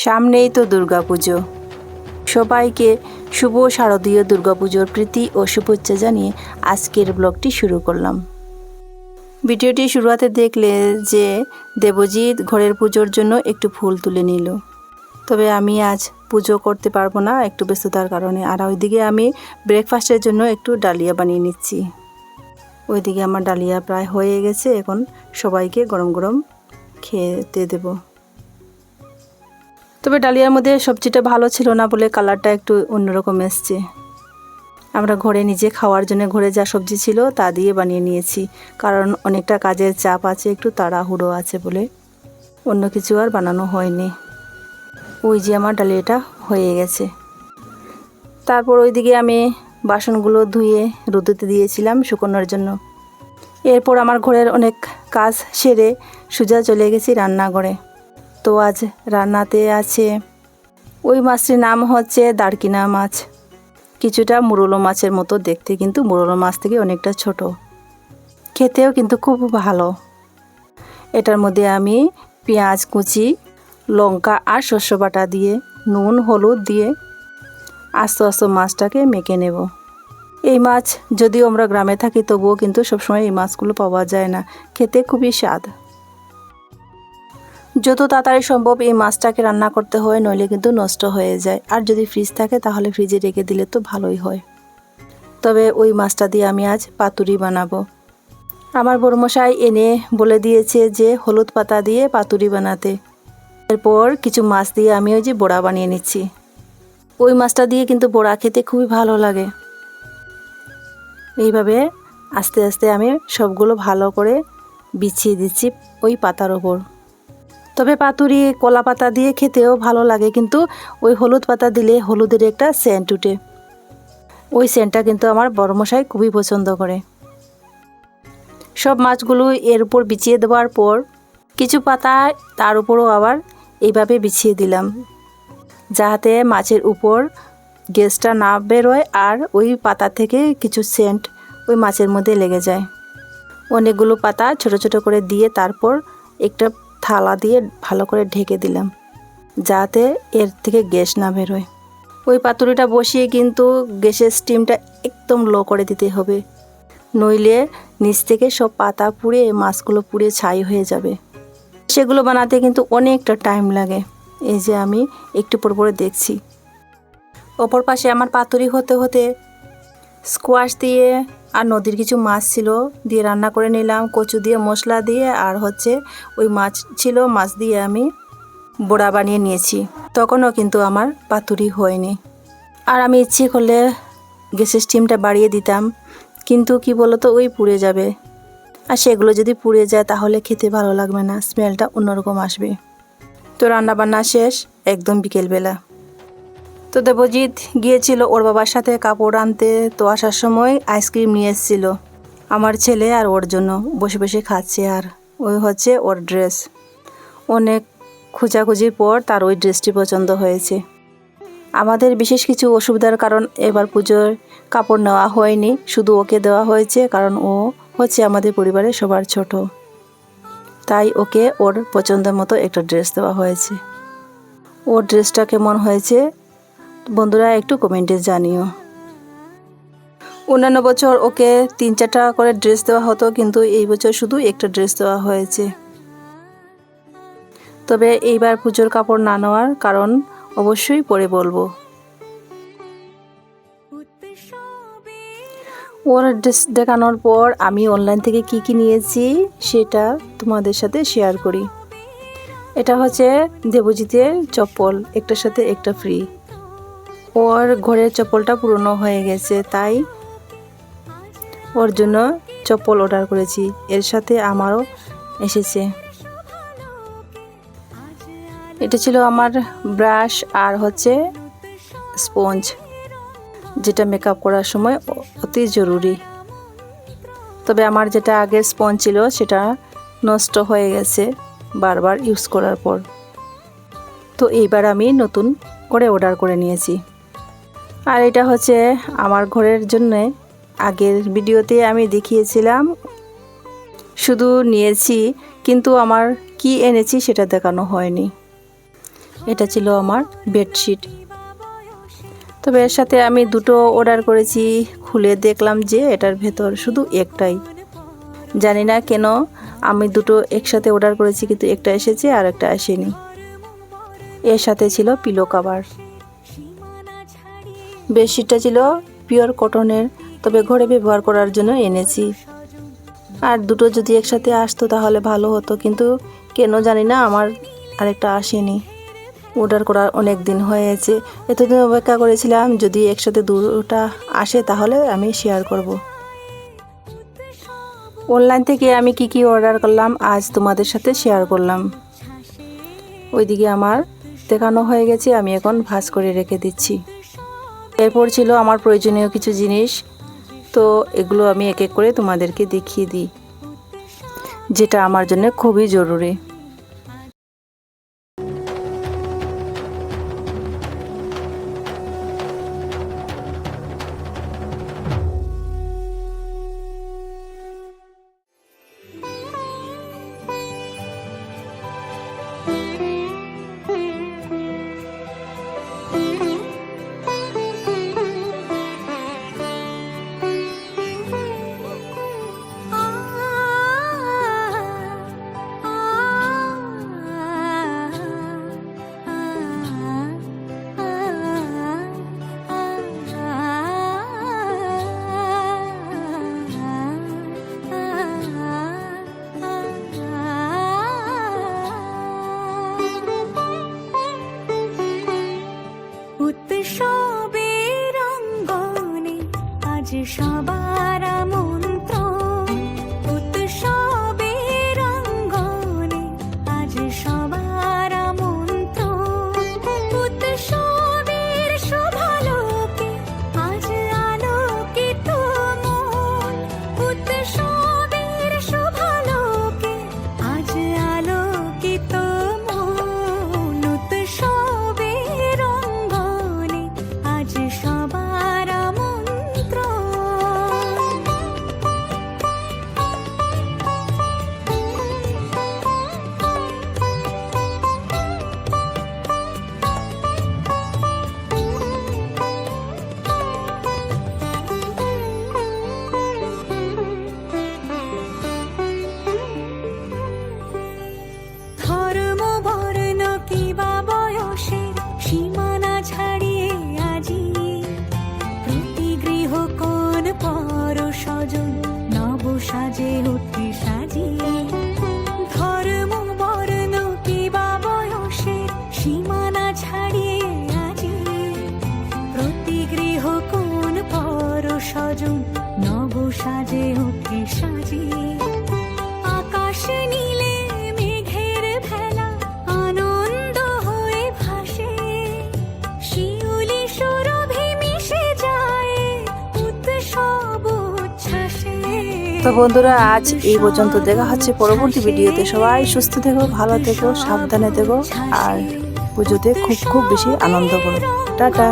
সামনেই তো দুর্গাপুজো। সবাইকে শুভ শারদীয় দুর্গাপুজোর প্রীতি ও শুভেচ্ছা জানিয়ে আজকের ব্লগটি শুরু করলাম। ভিডিওটি শুরুতে দেখলে যে দেবজিৎ ঘরের পুজোর জন্য একটু ফুল তুলে নিল। তবে আমি আজ পুজো করতে পারবো না একটু ব্যস্ততার কারণে। আর ওইদিকে আমি ব্রেকফাস্টের জন্য একটু ডালিয়া বানিয়ে নিচ্ছি। ওইদিকে আমার ডালিয়া প্রায় হয়ে গেছে, এখন সবাইকে গরম গরম খেতে দেব। তবে ডালিয়ার মধ্যে সবজিটা ভালো ছিল না বলে কালারটা একটু অন্যরকম এসছে। আমরা ঘরে নিজে খাওয়ার জন্য ঘরে যা সবজি ছিল তা দিয়ে বানিয়ে নিয়েছি, কারণ অনেকটা কাজের চাপ আছে, একটু তাড়াহুড়ো আছে বলে অন্য কিছু আর বানানো হয়নি। ওই যে আমার ডালিয়াটা হয়ে গেছে। তারপর ওইদিকে আমি বাসনগুলো ধুয়ে রোদতে দিয়েছিলাম শুকোনোর জন্য। এরপর আমার ঘরের অনেক কাজ সেরে সোজা চলে গেছি রান্নাঘরে। তো আজ রান্নাতে আছে ওই মাছটির নাম হচ্ছে দারকিনা মাছ। কিছুটা মুরুলো মাছের মতো দেখতে, কিন্তু মুরুলো মাছ থেকে অনেকটা ছোট, খেতেও কিন্তু খুব ভালো। এটার মধ্যে আমি পেঁয়াজ কুচি, লঙ্কা আর শস্য বাটা দিয়ে নুন হলুদ দিয়ে আস্তে আস্তে মাছটাকে মেখে নেব। এই মাছ যদিও আমরা গ্রামে থাকি তবুও কিন্তু সবসময় এই মাছগুলো পাওয়া যায় না, খেতে খুবই স্বাদ। যত তাড়াতাড়ি সম্ভব এই মাছটাকে রান্না করতে হয়, নইলে কিন্তু নষ্ট হয়ে যায়। আর যদি ফ্রিজ থাকে তাহলে ফ্রিজে রেখে দিলে তো ভালোই হয়। তবে ওই মাছটা দিয়ে আমি আজ পাতুরি বানাবো। আমার বড়মশাই এনে বলে দিয়েছে যে হলুদ পাতা দিয়ে পাতুরি বানাতে। এরপর কিছু মাছ দিয়ে আমি ওই যে বড়া বানিয়ে নিচ্ছি। ওই মাছটা দিয়ে কিন্তু বড়া খেতে খুবই ভালো লাগে। এইভাবে আস্তে আস্তে আমি সবগুলো ভালো করে বিছিয়ে দিচ্ছি ওই পাতার ওপর। তবে পাতুরি কলা পাতা দিয়ে খেতেও ভালো লাগে, কিন্তু ওই হলুদ পাতা দিলে হলুদের একটা সেন্ট উঠে। ওই সেন্টটা কিন্তু আমার বড়মশাই খুবই পছন্দ করে। সব মাছগুলো এর উপর বিছিয়ে দেওয়ার পর কিছু পাতা তার উপরও আবার এইভাবে বিছিয়ে দিলাম, যাতে মাছের উপর গ্যাসটা না বেরোয় আর ওই পাতা থেকে কিছু সেন্ট ওই মাছের মধ্যে লেগে যায়। অনেকগুলো পাতা ছোট ছোট করে দিয়ে তারপর একটা থালা দিয়ে ভালো করে ঢেকে দিলাম, যাতে এর থেকে গ্যাস না বেরোয়। ওই পাতুরিটা বসিয়ে কিন্তু গ্যাসের স্টিমটা একদম লো করে দিতে হবে, নইলে নিচ থেকে সব পাতা পুড়ে মাছগুলো পুড়ে ছাই হয়ে যাবে। সেগুলো বানাতে কিন্তু অনেকটা টাইম লাগে। এই যে আমি একটু পর পরে দেখছি। অপর পাশে আমার পাতুরি হতে হতে স্কোয়াশ দিয়ে আর নদীর কিছু মাছ ছিল দিয়ে রান্না করে নিলাম, কচু দিয়ে মশলা দিয়ে। আর হচ্ছে ওই মাছ ছিল, মাছ দিয়ে আমি বড়া বানিয়ে নিয়েছি। তখনও কিন্তু আমার পাতুরি হয়নি। আর আমি ইচ্ছে করলে গ্যাসের স্টিমটা বাড়িয়ে দিতাম, কিন্তু কি বলতো ওই পুড়ে যাবে। আর সেগুলো যদি পুড়ে যায় তাহলে খেতে ভালো লাগবে না, স্মেলটা অন্যরকম আসবে। তো রান্না বান্না শেষ একদম বিকেলবেলা। তো দেবজিৎ গিয়েছিল ওর বাবার সাথে কাপড় আনতে। তো আসার সময় আইসক্রিম নিয়ে এসেছিল আমার ছেলে আর ওর জন্য, বসে বসে খাচ্ছে। আর ওই হচ্ছে ওর ড্রেস। অনেক খোঁজাখুঁজির পর তার ওই ড্রেসটি পছন্দ হয়েছে। আমাদের বিশেষ কিছু অসুবিধার কারণ এবার পুজোর কাপড় নেওয়া হয়নি, শুধু ওকে দেওয়া হয়েছে, কারণ ও হচ্ছে আমাদের পরিবারের সবার ছোট। তাই ওকে ওর পছন্দের মতো একটা ড্রেস দেওয়া হয়েছে। ওর ড্রেসটা কেমন হয়েছে বন্ধুরা একটু কমেন্টে জানিও। অন্যান্য বছর ওকে 3-4টা করে ড্রেস দেওয়া হতো, কিন্তু এই বছর শুধু একটা ড্রেস দেওয়া হয়েছে। তবে এইবার পুজোর কাপড় না নেওয়ার কারণ অবশ্যই পরে বলবো। ওর ড্রেস দেখানোর পর আমি অনলাইন থেকে কি কি নিয়েছি সেটা তোমাদের সাথে শেয়ার করি। এটা হচ্ছে দেবজিতের চপ্পল, একটার সাথে একটা ফ্রি। ওর ঘরের চপ্পলটা পুরনো হয়ে গেছে, তাই ওর জন্য চপ্পল অর্ডার করেছি। এর সাথে আমারও এসেছে। এটা ছিল আমার ব্রাশ আর হচ্ছে স্পঞ্জ, যেটা মেকআপ করার সময় অতি জরুরি। তবে আমার যেটা আগের স্পঞ্জ ছিল সেটা নষ্ট হয়ে গেছে বারবার ইউজ করার পর। তো এইবার আমি নতুন করে অর্ডার করে নিয়েছি। আর এটা হচ্ছে আমার ঘরের জন্যে, আগের ভিডিওতে আমি দেখিয়েছিলাম, শুধু নিয়েছি কিন্তু আমার কি এনেছি সেটা দেখানো হয়নি। এটা ছিল আমার বেডশিট। তবে এর সাথে আমি দুটো অর্ডার করেছি, খুলে দেখলাম যে এটার ভেতর শুধু একটাই। জানি না কেন আমি দুটো একসাথে অর্ডার করেছি, কিন্তু একটা এসেছে আর একটা আসেনি। এর সাথে ছিল পিলো কভার। বেডশিটটা ছিল পিওর কটনের, তবে ঘরে ব্যবহার করার জন্য এনেছি। আর দুটো যদি একসাথে আসতো তাহলে ভালো হতো, কিন্তু কেন জানি না আমার আরেকটা আসেনি। অর্ডার করার অনেক দিন হয়েছে, এতদিন অপেক্ষা করেছিলাম যদি একসাথে দুটোটা আসে তাহলে আমি শেয়ার করব। অনলাইন থেকে আমি কি অর্ডার করলাম আজ তোমাদের সাথে শেয়ার করলাম। ওইদিকে আমার দেখানো হয়ে গেছে, আমি এখন ভাঁজ করে রেখে দিচ্ছি। এরপর ছিল আমার প্রয়োজনীয় কিছু জিনিস, তো এগুলো আমি এক এক করে তোমাদেরকে দেখিয়ে দিই, যেটা আমার জন্য খুবই জরুরি। উৎসবের অঙ্গনে আজ সবার আমন্ত্রণ, উৎসবের অঙ্গনে আজ সবার আমন্ত্রণ, উৎসবের শোভালোকে আজ আলোকিত মন, উৎসবের শোভালোকে আজ আলোকিত মন, উৎসবের অঙ্গনে আজ সবার আমন্ত্রণ। ধর্ম বর্ণ কিবা বয়সের সীমানা ছাড়িয়ে আজি প্রতি গৃহ কোন পর স্বজন নব সাজে উঠে সাজিয়ে। ধর্ম বর্ণ কিবা বয়সের সীমানা ছাড়িয়ে আজি প্রতি গৃহ কোন পর স্বজন নব সাজে উঠে সাজিয়ে। আকাশ নীলে মেঘের ভেলা আনন্দ হয়ে ভাসে, শিউলি সুরভি মিশে যায় উৎসব উচ্ছ্বাসে। তো বন্ধুরা আজ এই পর্যন্ত, দেখা হচ্ছে পরবর্তী ভিডিওতে। সবাই সুস্থ থেকো, ভালো থেকো, সাবধানে থেকো, আর পুজোতে খুব বেশি আনন্দ করো। টাটা।